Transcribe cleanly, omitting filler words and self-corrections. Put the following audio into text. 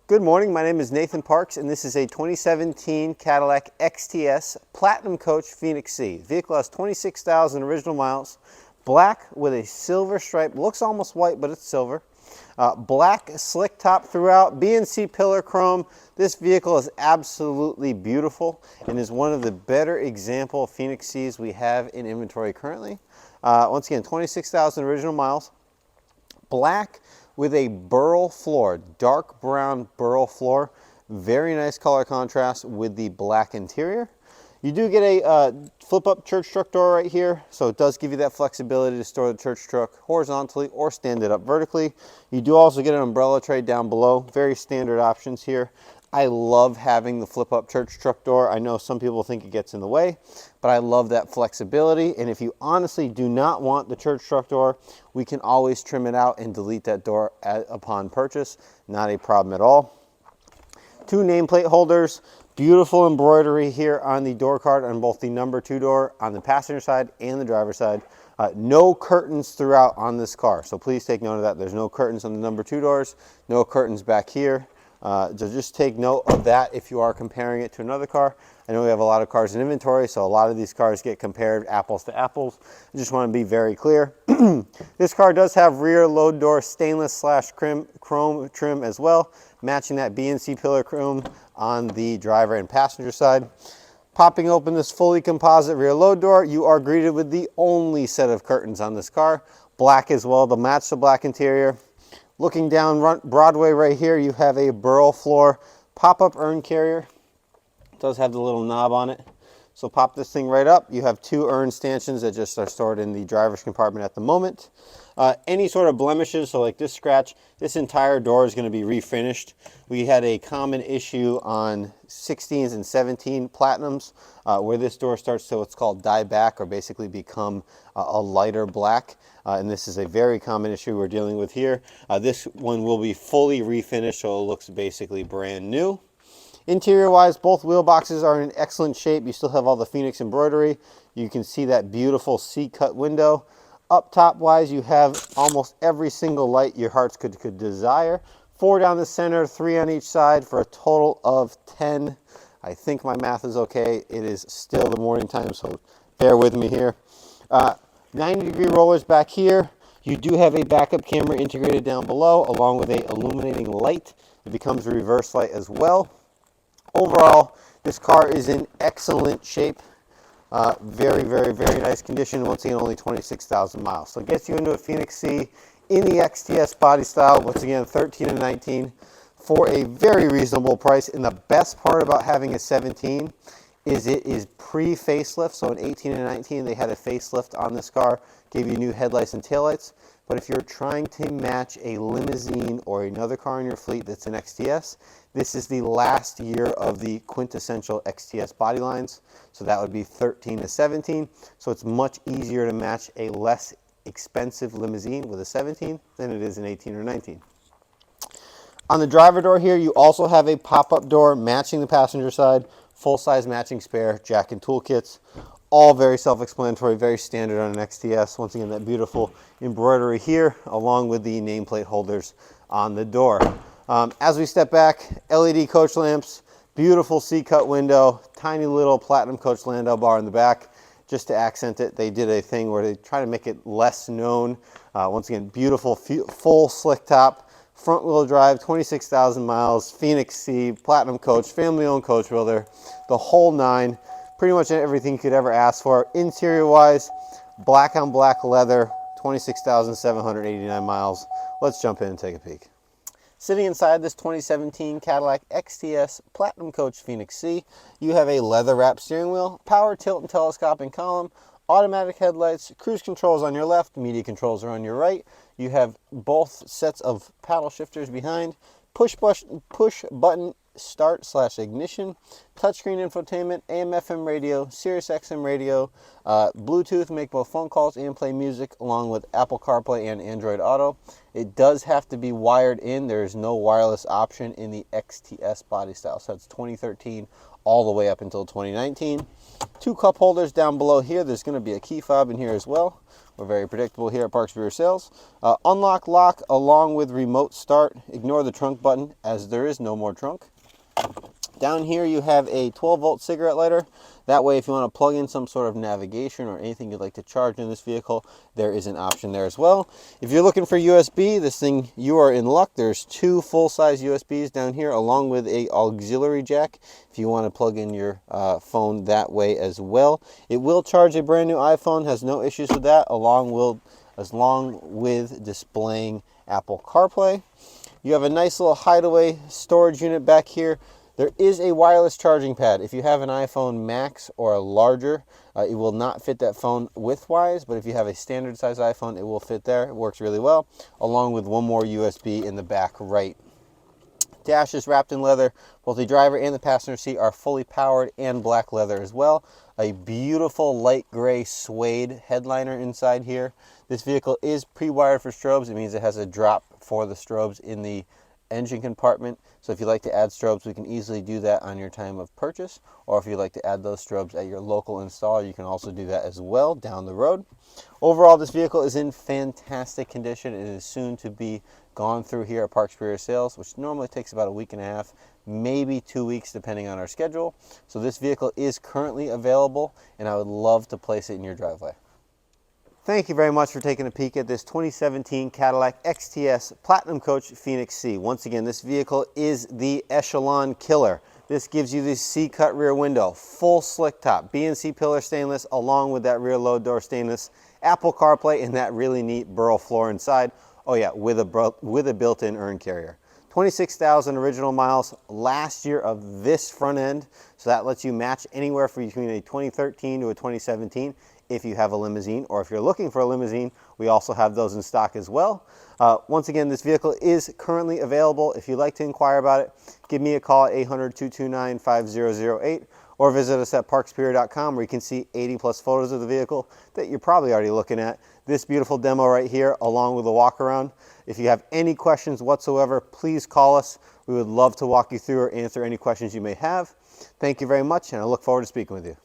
Good morning, my name is Nathan Parks and this is a 2017 Cadillac XTS Platinum Coach Phoenix C. The vehicle has 26,000 original miles, black with a silver stripe, looks almost white but it's silver. Black slick top throughout, BNC pillar chrome. This vehicle is absolutely beautiful and is one of the better example of Phoenix Cs we have in inventory currently. Once again, 26,000 original miles, black with a burl floor, dark brown burl floor. Very nice color contrast with the black interior. You do get a flip-up church truck door right here, so it does give you that flexibility to store the church truck horizontally or stand it up vertically. You do also get an umbrella tray down below. Very standard options here. I love having the flip-up church truck door. I know some people think it gets in the way, but I love that flexibility. And if you honestly do not want the church truck door, we can always trim it out and delete that door upon purchase. Not a problem at all. Two nameplate holders. Beautiful embroidery here on the door card on both the number 2 door on the passenger side and the driver's side. No curtains throughout on this car, so please take note of that. There's no curtains on the number 2 doors, no curtains back here. So just take note of that if you are comparing it to another car. I know we have a lot of cars in inventory, so a lot of these cars get compared apples to apples. I just want to be very clear. This car does have rear load door stainless / chrome trim as well, matching that BNC pillar chrome on the driver and passenger side. Popping open this fully composite rear load door, you are greeted with the only set of curtains on this car. Black as well to match the black interior. Looking down Broadway right here, you have a burl floor pop-up urn carrier. It does have the little knob on it. So pop this thing right up. You have 2 urn stanchions that just are stored in the driver's compartment at the moment. Any sort of blemishes, so like this scratch, this entire door is going to be refinished. We had a common issue on 16s and 17 Platinums where this door starts to what's called die back, or basically become a lighter black. And this is a very common issue we're dealing with here. This one will be fully refinished, so it looks basically brand new. Interior wise, both wheel boxes are in excellent shape. You still have all the Phoenix embroidery. You can see that beautiful C-cut window. Up top wise, you have almost every single light your hearts could desire. 4 down the center, 3 on each side for a total of 10. I think my math is okay. It is still the morning time, so bear with me here. 90-degree rollers back here. You do have a backup camera integrated down below, along with a illuminating light. It becomes a reverse light as well. Overall, this car is in excellent shape. Very, very, very nice condition. Once again, only 26,000 miles. So it gets you into a Phoenix C in the XTS body style. Once again, 13 and 19 for a very reasonable price. And the best part about having a 17 is it is pre-facelift. So in 18 and 19, they had a facelift on this car, gave you new headlights and taillights. But if you're trying to match a limousine or another car in your fleet that's an XTS, this is the last year of the quintessential XTS body lines. So that would be 13 to 17. So it's much easier to match a less expensive limousine with a 17 than it is an 18 or 19. On the driver door here, you also have a pop-up door matching the passenger side, full-size matching spare, jack and tool kits. All very self-explanatory, very standard on an XTS. Once again, that beautiful embroidery here, along with the nameplate holders on the door. As we step back, LED coach lamps, beautiful C-cut window, tiny little platinum coach landau bar in the back. Just to accent it, they did a thing where they try to make it less known. Once again, beautiful, full slick top, front wheel drive, 26,000 miles, Phoenix C, platinum coach, family-owned coach builder, the whole 9. Pretty much everything you could ever ask for. Interior wise, black on black leather, 26,789 miles. Let's jump in and take a peek. Sitting inside this 2017 Cadillac XTS Platinum Coach Phoenix C, you have a leather wrapped steering wheel, power tilt and telescoping column, automatic headlights, cruise controls on your left, media controls are on your right. You have both sets of paddle shifters behind, push button start / ignition, touchscreen infotainment, AM/FM radio, Sirius XM radio, Bluetooth, make both phone calls and play music, along with Apple CarPlay and Android Auto. It does have to be wired in. There is no wireless option in the XTS body style. So that's 2013 all the way up until 2019. 2 cup holders down below here. There's going to be a key fob in here as well. We're very predictable here at Park Superior Sales. Unlock lock along with remote start. Ignore the trunk button as there is no more trunk. Down here you have a 12-volt cigarette lighter. That way, if you want to plug in some sort of navigation or anything you'd like to charge in this vehicle, there is an option there as well. If you're looking for USB, this thing, you are in luck. There's 2 full-size USBs down here along with a auxiliary jack if you want to plug in your phone that way as well. It will charge a brand new iPhone, has no issues with that, along with displaying Apple CarPlay. You have a nice little hideaway storage unit back here. There is a wireless charging pad. If you have an iPhone Max or a larger, it will not fit that phone width-wise, but if you have a standard size iPhone, it will fit there. It works really well, along with one more USB in the back right. Dash is wrapped in leather. Both the driver and the passenger seat are fully powered and black leather as well. A beautiful light gray suede headliner inside here. This vehicle is pre-wired for strobes. It means it has a drop for the strobes in the engine compartment. So if you like to add strobes, we can easily do that on your time of purchase, or if you'd like to add those strobes at your local installer, you can also do that as well down the road. Overall, this vehicle is in fantastic condition. It is soon to be gone through here at Park Superior Sales, which normally takes about a week and a half, maybe 2 weeks depending on our schedule. So this vehicle is currently available, and I would love to place it in your driveway. Thank you very much for taking a peek at this 2017 Cadillac XTS Platinum Coach Phoenix C. Once again, this vehicle is the Echelon killer. This gives you the C-cut rear window, full slick top, B&C pillar stainless, along with that rear load door stainless, Apple CarPlay, and that really neat burl floor inside. Oh yeah, with a built-in urn carrier. 26,000 original miles last year of this front end, so that lets you match anywhere between a 2013 to a 2017 if you have a limousine, or if you're looking for a limousine, we also have those in stock as well. Once again, this vehicle is currently available. If you'd like to inquire about it, give me a call at 800-229-5008 or visit us at parksuperior.com where you can see 80 plus photos of the vehicle that you're probably already looking at. This beautiful demo right here along with a walk around. If you have any questions whatsoever, please call us. We would love to walk you through or answer any questions you may have. Thank you very much, and I look forward to speaking with you.